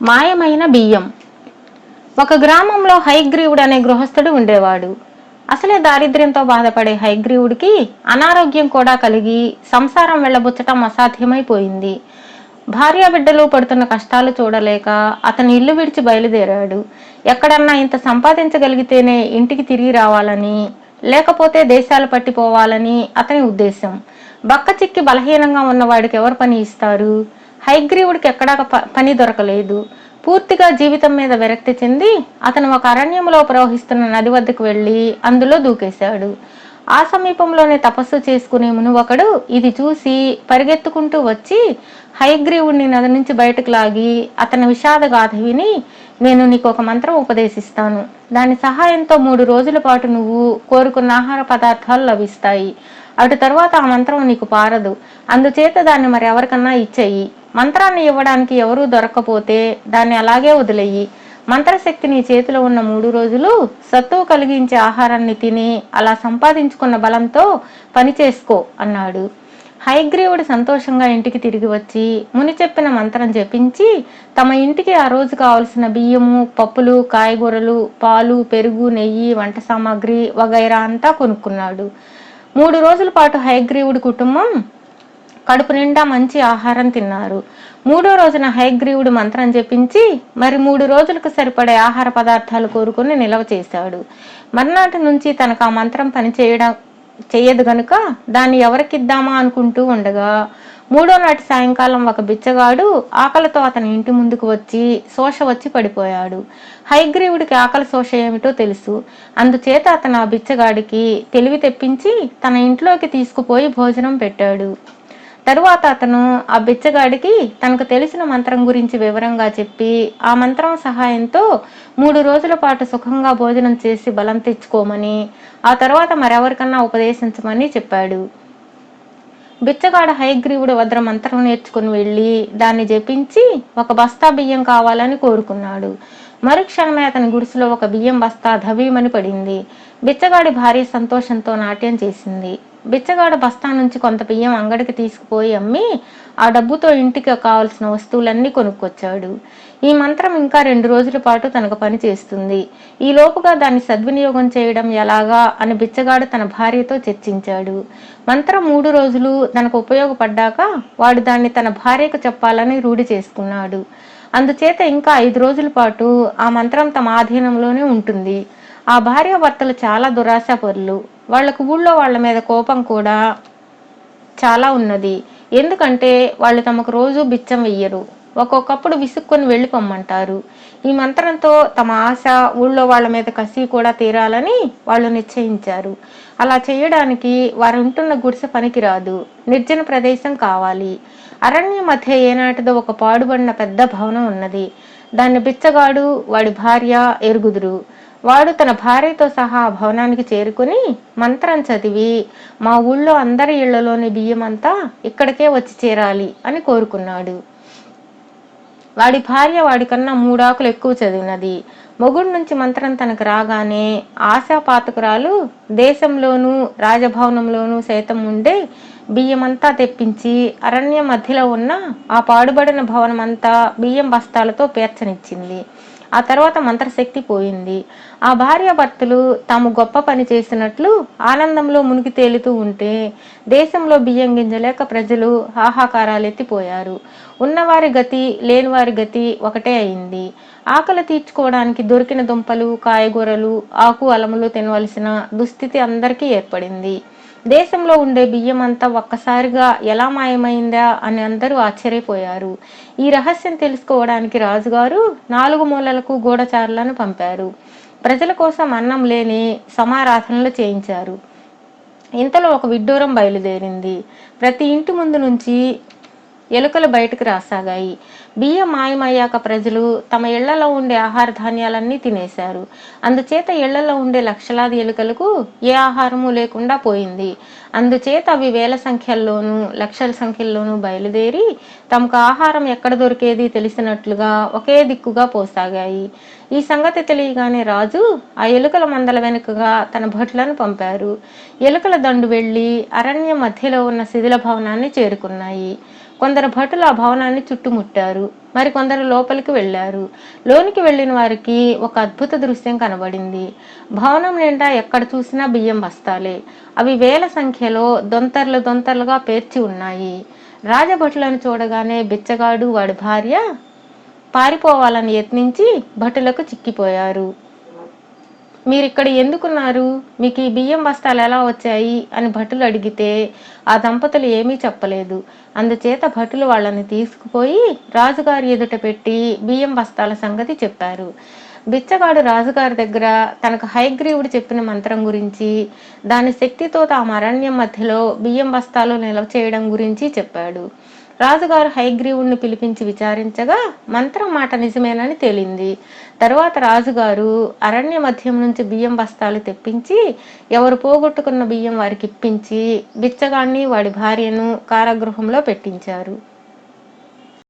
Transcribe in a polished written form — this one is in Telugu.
మాయమైన బియ్యం. ఒక గ్రామంలో హయగ్రీవుడు అనే గృహస్థుడు ఉండేవాడు. అసలే దారిద్ర్యంతో బాధపడే హయగ్రీవుడికి అనారోగ్యం కూడా కలిగి సంసారం వెళ్లబుచ్చటం అసాధ్యమైపోయింది. భార్యాబిడ్డలు పడుతున్న కష్టాలు చూడలేక అతను ఇల్లు విడిచి బయలుదేరాడు. ఎక్కడన్నా ఇంత సంపాదించగలిగితేనే ఇంటికి తిరిగి రావాలని, లేకపోతే దేశాలు పట్టిపోవాలని అతని ఉద్దేశం. బక్క చిక్కి బలహీనంగా ఉన్నవాడికి ఎవరు పని ఇస్తారు? హయగ్రీవుడికి ఎక్కడా పని దొరకలేదు. పూర్తిగా జీవితం మీద విరక్తి చెంది అతను ఒక అరణ్యంలో ప్రవహిస్తున్న నది వద్దకు వెళ్లి అందులో దూకేశాడు. ఆ సమీపంలోనే తపస్సు చేసుకునే మునువొకడు ఇది చూసి పరిగెత్తుకుంటూ వచ్చి హయగ్రీవుడిని నది నుంచి బయటకు లాగి అతని విషాద గాథ విని, నేను నీకు ఒక మంత్రం ఉపదేశిస్తాను. దాని సహాయంతో 3 రోజుల పాటు నువ్వు కోరుకున్న ఆహార పదార్థాలు లభిస్తాయి. అటు తరువాత ఆ మంత్రం నీకు పారదు. అందుచేత దాన్ని మరి ఎవరికన్నా ఇచ్చేయి. మంత్రాన్ని ఇవ్వడానికి ఎవరూ దొరక్కపోతే దాన్ని అలాగే వదిలేయి. మంత్రశక్తి నీ చేతిలో ఉన్న 3 రోజులు సత్తువు కలిగించే ఆహారాన్ని తిని అలా సంపాదించుకున్న బలంతో పని చేసుకో అన్నాడు. హయగ్రీవుడు సంతోషంగా ఇంటికి తిరిగి వచ్చి ముని చెప్పిన మంత్రం జపించి తమ ఇంటికి ఆ రోజు కావలసిన బియ్యము, పప్పులు, కాయగూరలు, పాలు, పెరుగు, నెయ్యి, వంట సామాగ్రి వగైరా అంతా కొనుక్కున్నాడు. 3 రోజుల పాటు హయగ్రీవుడి కుటుంబం కడుపు నిండా మంచి ఆహారం తిన్నారు. 3వ రోజున హయగ్రీవుడు మంత్రం జపించి మరి 3 రోజులకు సరిపడే ఆహార పదార్థాలు కోరుకుని నిల్వ చేశాడు. మర్నాటి నుంచి తనకు ఆ మంత్రం పని చెయ్యదు గనుక దాన్ని ఎవరికిద్దామా అనుకుంటూ ఉండగా 3వ నాటి సాయంకాలం ఒక బిచ్చగాడు ఆకలితో అతని ఇంటి ముందుకు వచ్చి శోష వచ్చి పడిపోయాడు. హయగ్రీవుడికి ఆకలి శోష ఏమిటో తెలుసు. అందుచేత అతను ఆ బిచ్చగాడికి తెలివి తెప్పించి తన ఇంట్లోకి తీసుకుపోయి భోజనం పెట్టాడు. తరువాత అతను ఆ బిచ్చగాడికి తనకు తెలిసిన మంత్రం గురించి వివరంగా చెప్పి ఆ మంత్రం సహాయంతో 3 రోజుల పాటు సుఖంగా భోజనం చేసి బలం తెచ్చుకోమని, ఆ తర్వాత మరెవరికన్నా ఉపదేశించమని చెప్పాడు. బిచ్చగాడు హయగ్రీవుడి వద్ద మంత్రం నేర్చుకుని వెళ్ళి దాన్ని జపించి ఒక బస్తా బియ్యం కావాలని కోరుకున్నాడు. మరుక్షణమే అతని గుడిసెలో ఒక బియ్యం బస్తా ధవీమని పడింది. బిచ్చగాడి భార్య సంతోషంతో నాట్యం చేసింది. బిచ్చగాడు బస్తా నుంచి కొంత బియ్యం అంగడికి తీసుకుపోయి అమ్మి ఆ డబ్బుతో ఇంటికి కావలసిన వస్తువులన్నీ కొనుక్కొచ్చాడు. ఈ మంత్రం ఇంకా 2 రోజుల పాటు తనకు పని చేస్తుంది. ఈ లోపుగా దాన్ని సద్వినియోగం చేయడం ఎలాగా అని బిచ్చగాడు తన భార్యతో చర్చించాడు. మంత్రం 3 రోజులు తనకు ఉపయోగపడ్డాక వాడు దాన్ని తన భార్యకు చెప్పాలని రూఢి చేసుకున్నాడు. అందుచేత ఇంకా 5 రోజుల పాటు ఆ మంత్రం తమ ఆధీనంలోనే ఉంటుంది. ఆ భార్యాభర్తలు చాలా దురాశాపరులు. వాళ్లకు ఊళ్ళో వాళ్ల మీద కోపం కూడా చాలా ఉన్నది. ఎందుకంటే వాళ్ళు తమకు రోజు బిచ్చం వెయ్యరు. ఒక్కొక్కప్పుడు విసుక్కొని వెళ్ళిపోమ్మంటారు. ఈ మంత్రంతో తమ ఆశ, ఊళ్ళో వాళ్ల మీద కసి కూడా తీరాలని వాళ్ళు నిశ్చయించారు. అలా చేయడానికి వారు ఉంటున్న గుడిసె పనికిరాదు. నిర్జన ప్రదేశం కావాలి. అరణ్య మధ్య ఏనాటిదో ఒక పాడుబడిన పెద్ద భవనం ఉన్నది. దాన్ని బిచ్చగాడు, వాడి భార్య ఎరుగుదురు. వాడు తన భార్యతో సహా ఆ భవనానికి చేరుకుని మంత్రం చదివి మా ఊళ్ళో అందరి ఇళ్లలోని బియ్యమంతా ఇక్కడికే వచ్చి చేరాలి అని కోరుకున్నాడు. వాడి భార్య వాడికన్నా 3 ఆకులు ఎక్కువ చదివినది. మొగుడి నుంచి మంత్రం తనకు రాగానే ఆశాపాతకురాలు దేశంలోనూ రాజభవనంలోనూ సైతం ఉండే బియ్యమంతా తెప్పించి అరణ్య మధ్యలో ఉన్న ఆ పాడుబడిన భవనమంతా బియ్యం బస్తాలతో పేర్చనిచ్చింది. ఆ తర్వాత మంత్రశక్తి పోయింది. ఆ భార్యాభర్తలు తాము గొప్ప పని చేసినట్లు ఆనందంలో మునిగి తేలుతూ ఉంటే దేశంలో బియ్యం గింజలేక ప్రజలు హాహాకారాలు ఎత్తిపోయారు. ఉన్నవారి గతి లేనివారి గతి ఒకటే అయింది. ఆకలి తీర్చుకోవడానికి దొరికిన దుంపలు, కాయగూరలు, ఆకు అలములు తినవలసిన దుస్థితి అందరికీ ఏర్పడింది. దేశంలో ఉండే బియ్యం అంతా ఒక్కసారిగా ఎలా మాయమైందా అని అందరూ ఆశ్చర్యపోయారు. ఈ రహస్యం తెలుసుకోవడానికి రాజుగారు 4 మూలలకు గూఢచారులను పంపారు. ప్రజల కోసం అన్నం లేని సమారాధనలు చేయించారు. ఇంతలో ఒక విడ్డూరం బయలుదేరింది. ప్రతి ఇంటి ముందు నుంచి ఎలుకలు బయటకు రాసాగాయి. బియ్యం మాయమయ్యాక ప్రజలు తమ ఇళ్లలో ఉండే ఆహార ధాన్యాలన్నీ తినేశారు. అందుచేత ఇళ్లలో ఉండే లక్షలాది ఎలుకలకు ఏ ఆహారము లేకుండా పోయింది. అందుచేత అవి వేల సంఖ్యల్లోనూ లక్షల సంఖ్యల్లోనూ బయలుదేరి తమకు ఆహారం ఎక్కడ దొరికేది తెలిసినట్లుగా ఒకే దిక్కుగా పోసాగాయి. ఈ సంగతి తెలియగానే రాజు ఆ ఎలుకల మందల వెనుకగా తన భటులను పంపారు. ఎలుకల దండు వెళ్లి అరణ్య మధ్యలో ఉన్న శిథిల భవనాన్ని చేరుకున్నాయి. కొందరు భటులు ఆ భవనాన్ని చుట్టుముట్టారు. మరికొందరు లోపలికి వెళ్లారు. లోనికి వెళ్లిన వారికి ఒక అద్భుత దృశ్యం కనబడింది. భవనం నిండా ఎక్కడ చూసినా బియ్యం బస్తాలే. అవి వేల సంఖ్యలో దొంతర్లు దొంతర్లుగా పేర్చి ఉన్నాయి. రాజభటులను చూడగానే బిచ్చగాడు వాడి భార్య పారిపోవాలని యత్నించి భటులకు చిక్కిపోయారు. మీరిక్కడ ఎందుకున్నారు? మీకు ఈ బియ్యం బస్తాలు ఎలా వచ్చాయి అని భటులు అడిగితే ఆ దంపతులు ఏమీ చెప్పలేదు. అందుచేత భటులు వాళ్ళని తీసుకుపోయి రాజుగారి ఎదుట పెట్టి బియ్యం బస్తాల సంగతి చెప్పారు. బిచ్చగాడు రాజుగారి దగ్గర తనకు హయగ్రీవుడు చెప్పిన మంత్రం గురించి, దాని శక్తితో తాము అరణ్యం మధ్యలో బియ్యం బస్తాలు నిల్వ చేయడం గురించి చెప్పాడు. రాజుగారు హయగ్రీవుడిని పిలిపించి విచారించగా మంత్రం మాట నిజమేనని తేలింది. తరువాత రాజుగారు అరణ్య మధ్యం నుంచి బియ్యం బస్తాలు తెప్పించి ఎవరు పోగొట్టుకున్న బియ్యం వారికి ఇప్పించి బిచ్చగాన్ని వాడి భార్యను కారాగృహంలో పెట్టించారు.